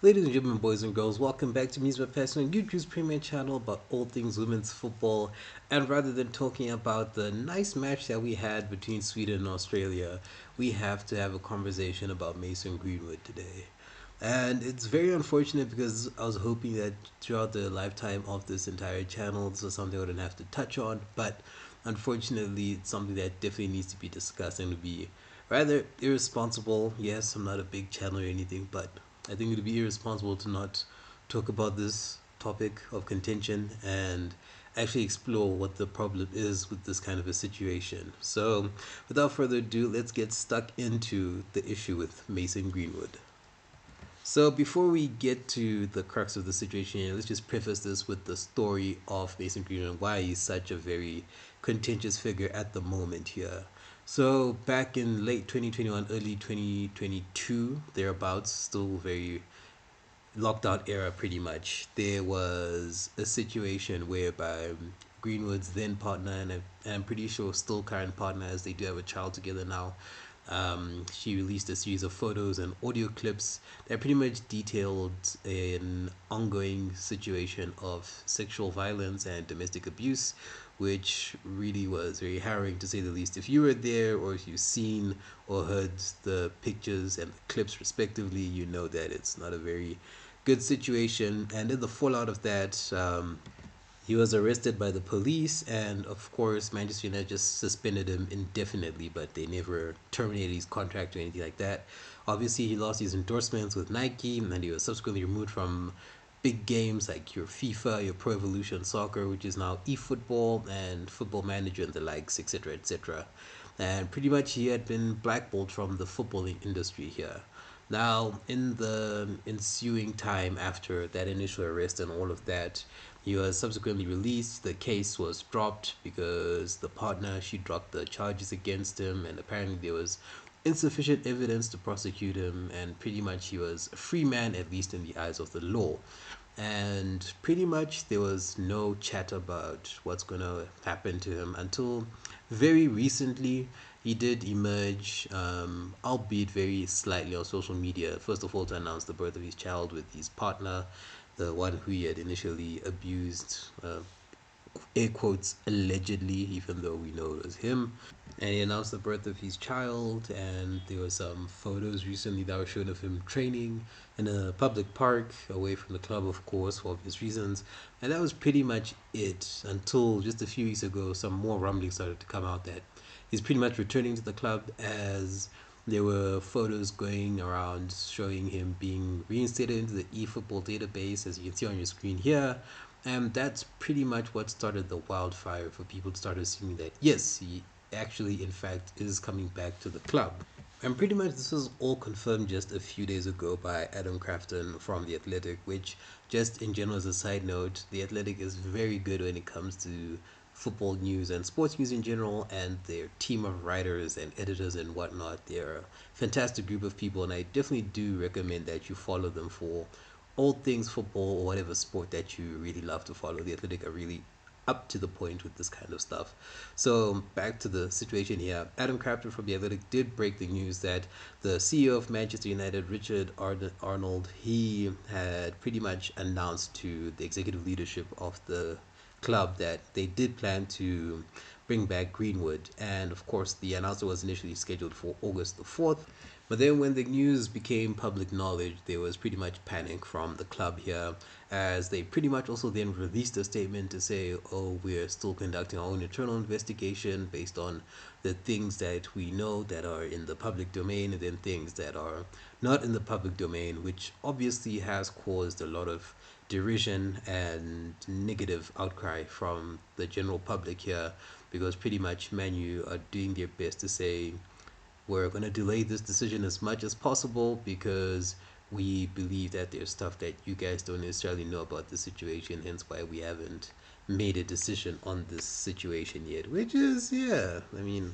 Ladies and gentlemen, boys and girls, welcome back to Misma Pasion, YouTube's premier channel about all things women's football. And rather than talking about the nice match that we had between Sweden and Australia, we have to have a conversation about Mason Greenwood today. And it's very unfortunate because I was hoping that throughout the lifetime of this entire channel, this was something I wouldn't have to touch on. But unfortunately, it's something that definitely needs to be discussed and would be rather irresponsible. Yes, I'm not a big channel or anything, but I think it would be irresponsible to not talk about this topic of contention and actually explore what the problem is with this kind of a situation. So, without further ado, let's get stuck into the issue with Mason Greenwood. So before we get to the crux of the situation here, let's just preface this with the story of Mason Greenwood and why he's such a very contentious figure at the moment here. So back in late 2021, early 2022, thereabouts, still very lockdown era pretty much, there was a situation whereby Greenwood's then partner and I'm pretty sure still current partner, as they do have a child together now, she released a series of photos and audio clips that pretty much detailed an ongoing situation of sexual violence and domestic abuse, which really was very harrowing to say the least. If you were there or if you've seen or heard the pictures and the clips respectively, you know that it's not a very good situation. And in the fallout of that, he was arrested by the police, and of course, Manchester United just suspended him indefinitely, but they never terminated his contract or anything like that. Obviously, he lost his endorsements with Nike, and he was subsequently removed from big games like your FIFA, your Pro Evolution Soccer, which is now eFootball, and Football Manager and the likes, etc., etc. And pretty much he had been blackballed from the footballing industry here. Now, in the ensuing time after that initial arrest and all of that, he was subsequently released. The case was dropped because the partner, she dropped the charges against him, and apparently there was insufficient evidence to prosecute him, and pretty much he was a free man, at least in the eyes of the law. And pretty much there was no chat about what's going to happen to him until very recently. He did emerge, albeit very slightly, on social media, first of all to announce the birth of his child with his partner, the one who he had initially abused, air quotes, allegedly, even though we know it was him. And he announced the birth of his child, and there were some photos recently that were shown of him training in a public park away from the club, of course, for obvious reasons. And that was pretty much it until just a few weeks ago, some more rumblings started to come out that he's pretty much returning to the club, as there were photos going around showing him being reinstated into the eFootball database, as you can see on your screen here. And that's pretty much what started the wildfire for people to start assuming that yes, he actually, in fact, is coming back to the club. And pretty much this was all confirmed just a few days ago by Adam Crafton from The Athletic, which, just in general as a side note, The Athletic is very good when it comes to football news and sports news in general, and their team of writers and editors and whatnot. They're a fantastic group of people, and I definitely do recommend that you follow them for all things football or whatever sport that you really love to follow. The Athletic are really up to the point with this kind of stuff. So back to the situation here. Adam Crafton from The Athletic did break the news that the CEO of Manchester United, Richard Arnold, he had pretty much announced to the executive leadership of the club that they did plan to bring back Greenwood. And of course, the announcement was initially scheduled for August the 4th. But then when the news became public knowledge, there was pretty much panic from the club here, as they pretty much also then released a statement to say, oh, we're still conducting our own internal investigation based on the things that we know that are in the public domain, and then things that are not in the public domain, which obviously has caused a lot of derision and negative outcry from the general public here, because pretty much Manu are doing their best to say we're going to delay this decision as much as possible because we believe that there's stuff that you guys don't necessarily know about the situation, hence why we haven't made a decision on this situation yet. Which is, yeah, I mean,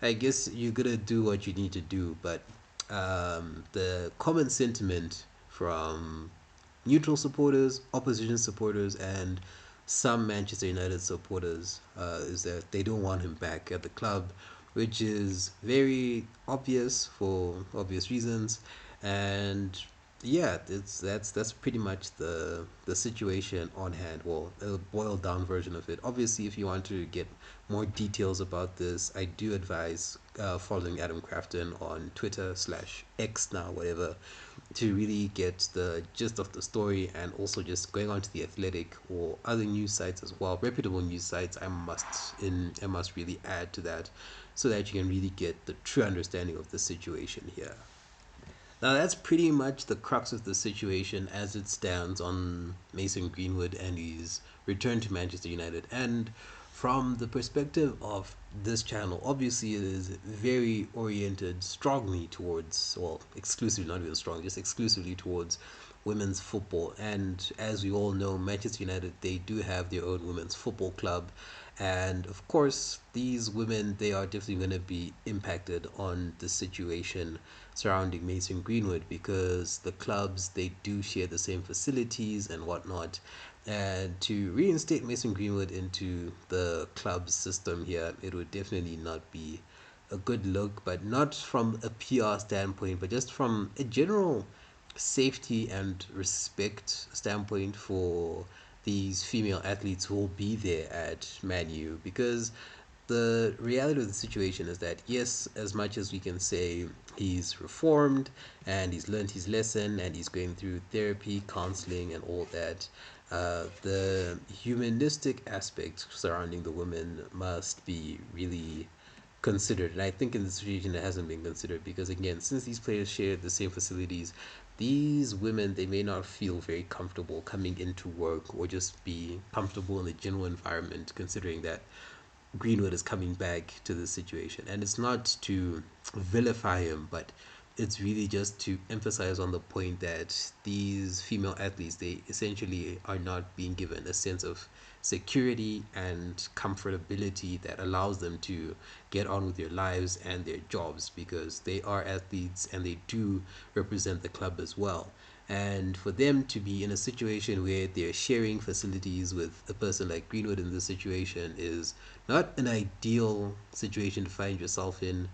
I guess you're going to do what you need to do, but the common sentiment from neutral supporters, opposition supporters, and some Manchester United supporters is that they don't want him back at the club, which is very obvious for obvious reasons. And Yeah, that's pretty much the situation on hand. Well, a boiled down version of it. Obviously, if you want to get more details about this, I do advise following Adam Crafton on Twitter/X now, whatever, to really get the gist of the story, and also just going on to the Athletic or other news sites as well, reputable news sites. I must really add to that, so that you can really get the true understanding of the situation here. Now that's pretty much the crux of the situation as it stands on Mason Greenwood and his return to Manchester United. And from the perspective of this channel, obviously it is very oriented strongly towards, well, exclusively, not even strong, just exclusively towards women's football. And as we all know, Manchester United, they do have their own women's football club. And of course, these women, they are definitely going to be impacted on the situation surrounding Mason Greenwood, because the clubs, they do share the same facilities and whatnot. And to reinstate Mason Greenwood into the club's system here, it would definitely not be a good look, but not from a PR standpoint, but just from a general safety and respect standpoint for these female athletes who will be there at Manu. Because the reality of the situation is that, yes, as much as we can say he's reformed and he's learned his lesson and he's going through therapy, counseling, and all that, the humanistic aspect surrounding the women must be really considered. And I think in this situation it hasn't been considered, because again, since these players share the same facilities, these women, they may not feel very comfortable coming into work or just be comfortable in the general environment, considering that Greenwood is coming back to the situation. And it's not to vilify him, but it's really just to emphasize on the point that these female athletes, they essentially are not being given a sense of security and comfortability that allows them to get on with their lives and their jobs, because they are athletes and they do represent the club as well. And for them to be in a situation where they're sharing facilities with a person like Greenwood in this situation is not an ideal situation to find yourself in,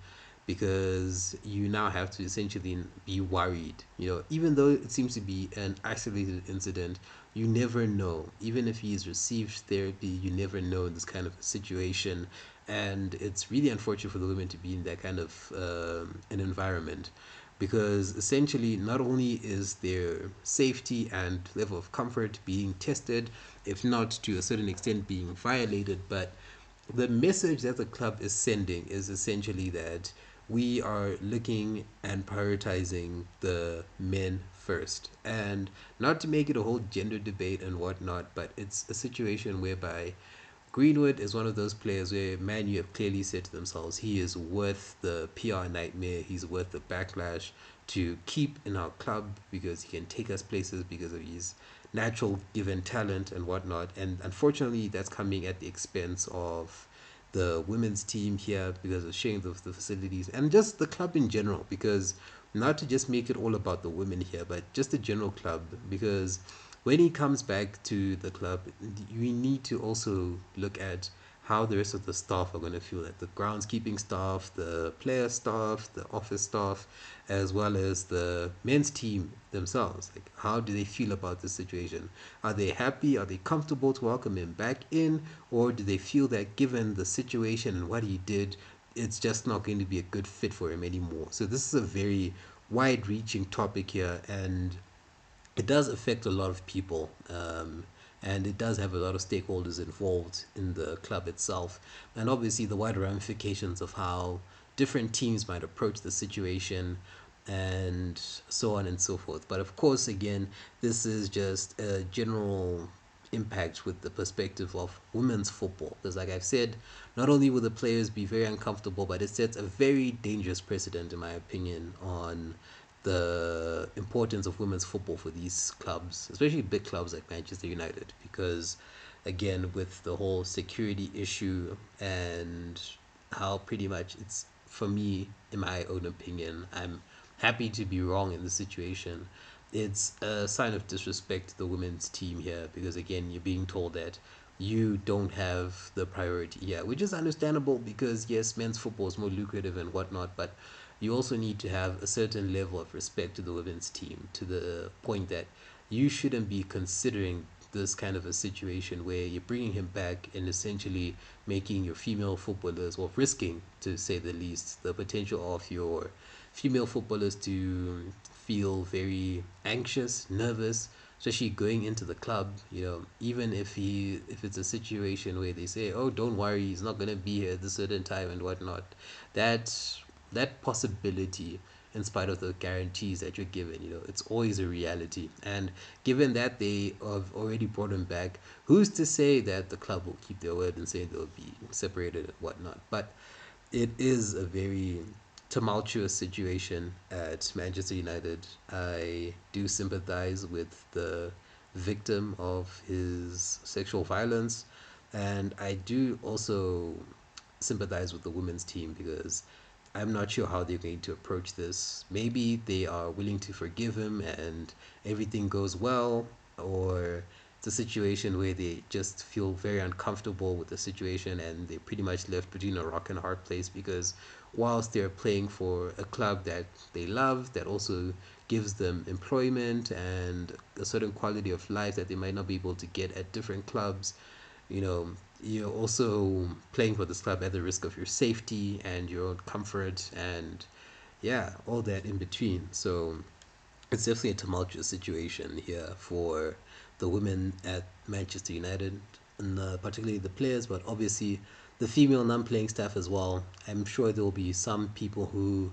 because you now have to essentially be worried. Even though it seems to be an isolated incident, you never know. Even if he's received therapy, you never know in this kind of situation. And it's really unfortunate for the women to be in that kind of an environment, because essentially not only is their safety and level of comfort being tested, if not to a certain extent being violated, but the message that the club is sending is essentially that we are looking and prioritizing the men first. And not to make it a whole gender debate and whatnot, but it's a situation whereby Greenwood is one of those players where Man U have clearly said to themselves, he is worth the PR nightmare, he's worth the backlash to keep in our club, because he can take us places because of his natural given talent and whatnot. And unfortunately, that's coming at the expense of the women's team here, because of sharing the facilities and just the club in general. Because not to just make it all about the women here, but just the general club, because when he comes back to the club, we need to also look at how the rest of the staff are going to feel, like the groundskeeping staff, the player staff, the office staff, as well as the men's team themselves. Like, how do they feel about this situation? Are they happy? Are they comfortable to welcome him back in? Or do they feel that given the situation and what he did, it's just not going to be a good fit for him anymore? So this is a very wide reaching topic here, and it does affect a lot of people, and it does have a lot of stakeholders involved in the club itself, and obviously the wider ramifications of how different teams might approach the situation, and so on and so forth. But of course, again, this is just a general impact with the perspective of women's football, because like I've said, not only will the players be very uncomfortable, but it sets a very dangerous precedent, in my opinion, on the importance of women's football for these clubs, especially big clubs like Manchester United, because again, with the whole security issue and how pretty much it's, for me, in my own opinion, I'm happy to be wrong in this situation. It's a sign of disrespect to the women's team here, because again, you're being told that you don't have the priority here, which is understandable, because yes, men's football is more lucrative and whatnot, but you also need to have a certain level of respect to the women's team, to the point that you shouldn't be considering this kind of a situation where you're bringing him back and essentially making your female footballers, or risking, to say the least, the potential of your female footballers to feel very anxious, nervous, especially going into the club. Even if it's a situation where they say, "Oh, don't worry, he's not gonna be here at this certain time and whatnot," that that possibility, in spite of the guarantees that you're given, it's always a reality. And given that they have already brought him back, who's to say that the club will keep their word and say they'll be separated and whatnot? But it is a very tumultuous situation at Manchester United. I do sympathize with the victim of his sexual violence, and I do also sympathize with the women's team, because I'm not sure how they're going to approach this. Maybe they are willing to forgive him and everything goes well, or it's a situation where they just feel very uncomfortable with the situation and they're pretty much left between a rock and a hard place, because whilst they're playing for a club that they love, that also gives them employment and a certain quality of life that they might not be able to get at different clubs, you know you're also playing for this club at the risk of your safety and your own comfort, and yeah, all that in between. So it's definitely a tumultuous situation here for the women at Manchester United, and particularly the players, but obviously the female non-playing staff as well. I'm sure there will be some people who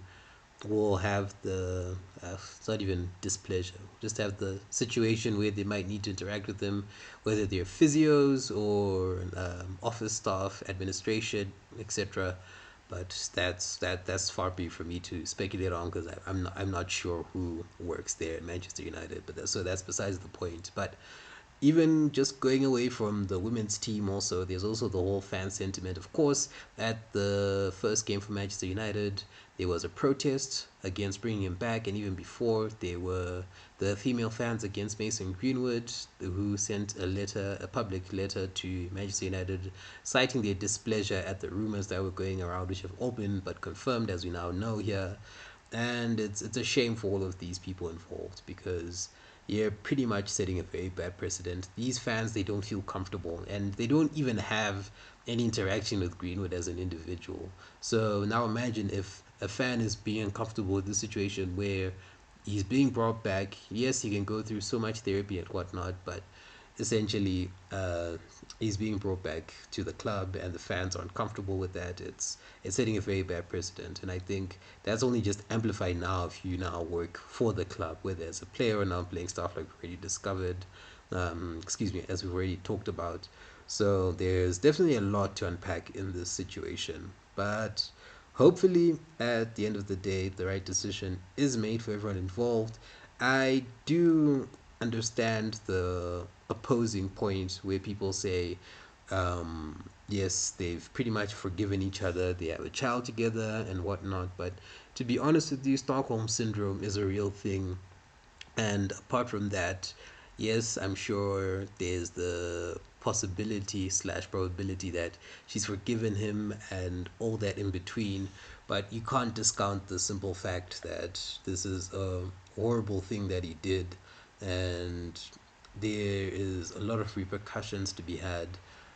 will have the it's not even displeasure, just have the situation where they might need to interact with them, whether they're physios or office staff, administration, etc. But that's far be for me to speculate on, because I'm not sure who works there at Manchester United. But that's besides the point. But even just going away from the women's team, also there's also the whole fan sentiment. Of course, at the first game for Manchester United, there was a protest against bringing him back, and even before, there were the female fans against Mason Greenwood, who sent a public letter to Manchester United, citing their displeasure at the rumors that were going around, which have all been but confirmed, as we now know here. And it's a shame for all of these people involved, because you're pretty much setting a very bad precedent. These fans, they don't feel comfortable, and they don't even have any interaction with Greenwood as an individual. So now imagine if a fan is being uncomfortable with the situation where he's being brought back. Yes, he can go through so much therapy and whatnot, but essentially, he's being brought back to the club, and the fans aren't comfortable with that. It's setting a very bad precedent, and I think that's only just amplified now if you now work for the club, whether as a player or now playing staff, like we've already discovered. Excuse me, as we've already talked about. So there's definitely a lot to unpack in this situation, but hopefully at the end of the day, the right decision is made for everyone involved. I do understand the opposing point where people say, yes, they've pretty much forgiven each other, they have a child together and whatnot. But to be honest with you, Stockholm Syndrome is a real thing. And apart from that, yes, I'm sure there's the possibility slash probability that she's forgiven him and all that in between. But you can't discount the simple fact that this is a horrible thing that he did, and there is a lot of repercussions to be had.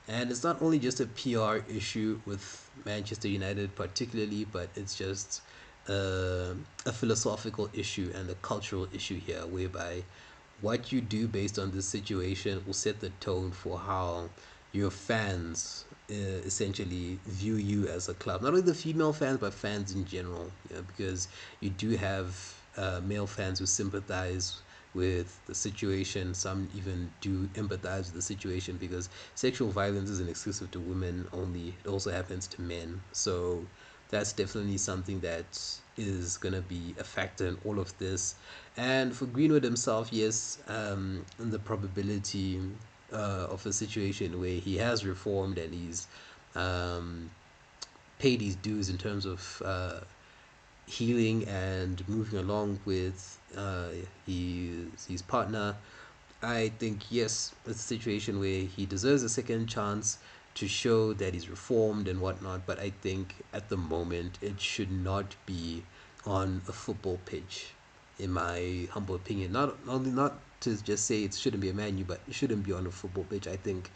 And it's not only just a PR issue with Manchester United, particularly, but it's just a philosophical issue and a cultural issue here, whereby what you do based on this situation will set the tone for how your fans essentially view you as a club. Not only the female fans, but fans in general. Because you do have male fans who sympathize with the situation. Some even do empathize with the situation, because sexual violence isn't exclusive to women only, it also happens to men. So that's definitely something that is going to be a factor in all of this. And for Greenwood himself, yes, the probability of a situation where he has reformed and he's um, paid his dues in terms of healing and moving along with his partner. I think, yes, it's a situation where he deserves a second chance to show that he's reformed and whatnot. But I think at the moment it should not be on a football pitch, in my humble opinion. Not only not to just say it shouldn't be a menu, but it shouldn't be on a football pitch. I think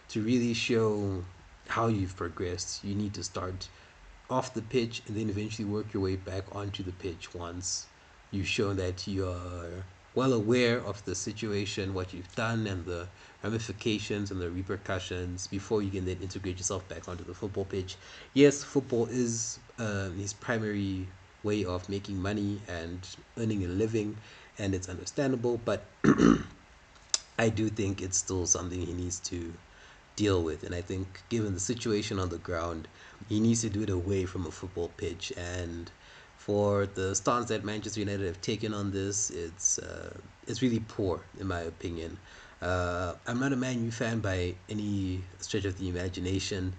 to really show how you've progressed, you need to start off the pitch and then eventually work your way back onto the pitch once you've shown that you're well aware of the situation, what you've done, and the ramifications and the repercussions before you can then integrate yourself back onto the football pitch. Yes, football is his primary way of making money and earning a living, and it's understandable, but I do think it's still something he needs to deal with. And I think, given the situation on the ground, he needs to do it away from a football pitch. And for the stance that Manchester United have taken on this, it's really poor, in my opinion. I'm not a Man U fan by any stretch of the imagination,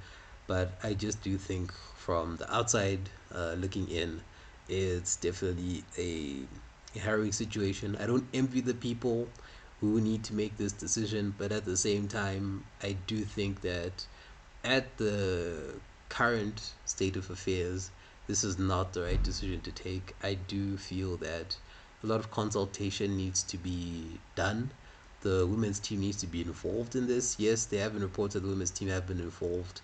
but I just do think, from the outside looking in, it's definitely a harrowing situation. I don't envy the people who need to make this decision, but at the same time, I do think that at the current state of affairs, this is not the right decision to take. I do feel that a lot of consultation needs to be done. The women's team needs to be involved in this. Yes, they have been reports that the women's team have been involved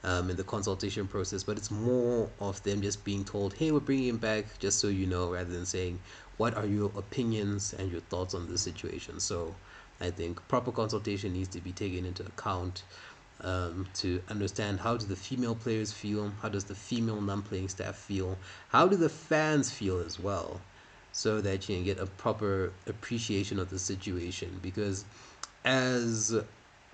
in the consultation process, but it's more of them just being told, hey, we're bringing him back, just so you know, rather than saying, what are your opinions and your thoughts on this situation? So I think proper consultation needs to be taken into account, to understand, how do the female players feel, how does the female non-playing staff feel, how do the fans feel as well, so that you can get a proper appreciation of the situation. Because as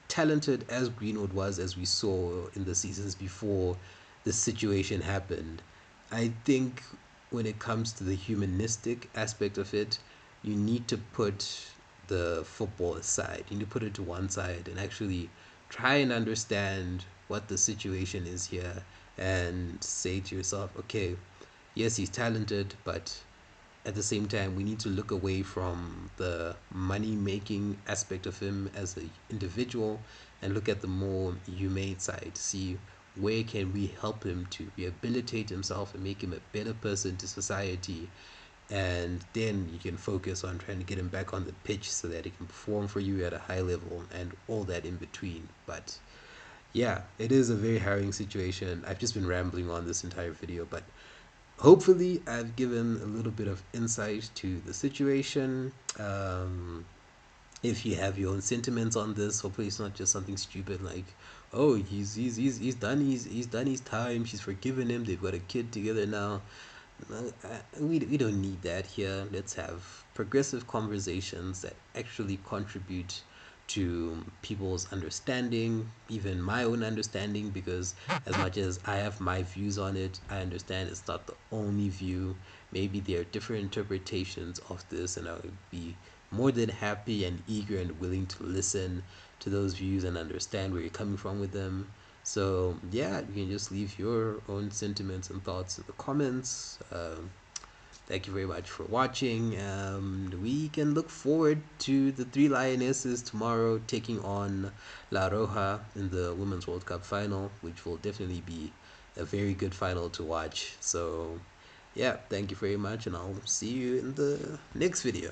talented as Greenwood was, as we saw in the seasons before the situation happened, I think when it comes to the humanistic aspect of it, you need to put the football aside. You need to put it to one side and actually try and understand what the situation is here, and say to yourself, okay, yes, he's talented, but at the same time, we need to look away from the money making aspect of him as an individual and look at the more humane side to see where can we help him to rehabilitate himself and make him a better person to society. And then you can focus on trying to get him back on the pitch so that he can perform for you at a high level and all that in between. But yeah, it is a very harrowing situation. I've just been rambling on this entire video, but hopefully I've given a little bit of insight to the situation. If you have your own sentiments on this, hopefully it's not just something stupid like, oh, he's done he's done his time, she's forgiven him, they've got a kid together now. No, we don't need that here. Let's have progressive conversations that actually contribute to people's understanding, even my own understanding, because as much as I have my views on it, I understand it's not the only view. Maybe there are different interpretations of this, and I would be more than happy and eager and willing to listen to those views and understand where you're coming from with them. So yeah, you can just leave your own sentiments and thoughts in the comments. Thank you very much for watching. We can look forward to the three Lionesses tomorrow taking on La Roja in the Women's World Cup final, which will definitely be a very good final to watch. So yeah, thank you very much, and I'll see you in the next video.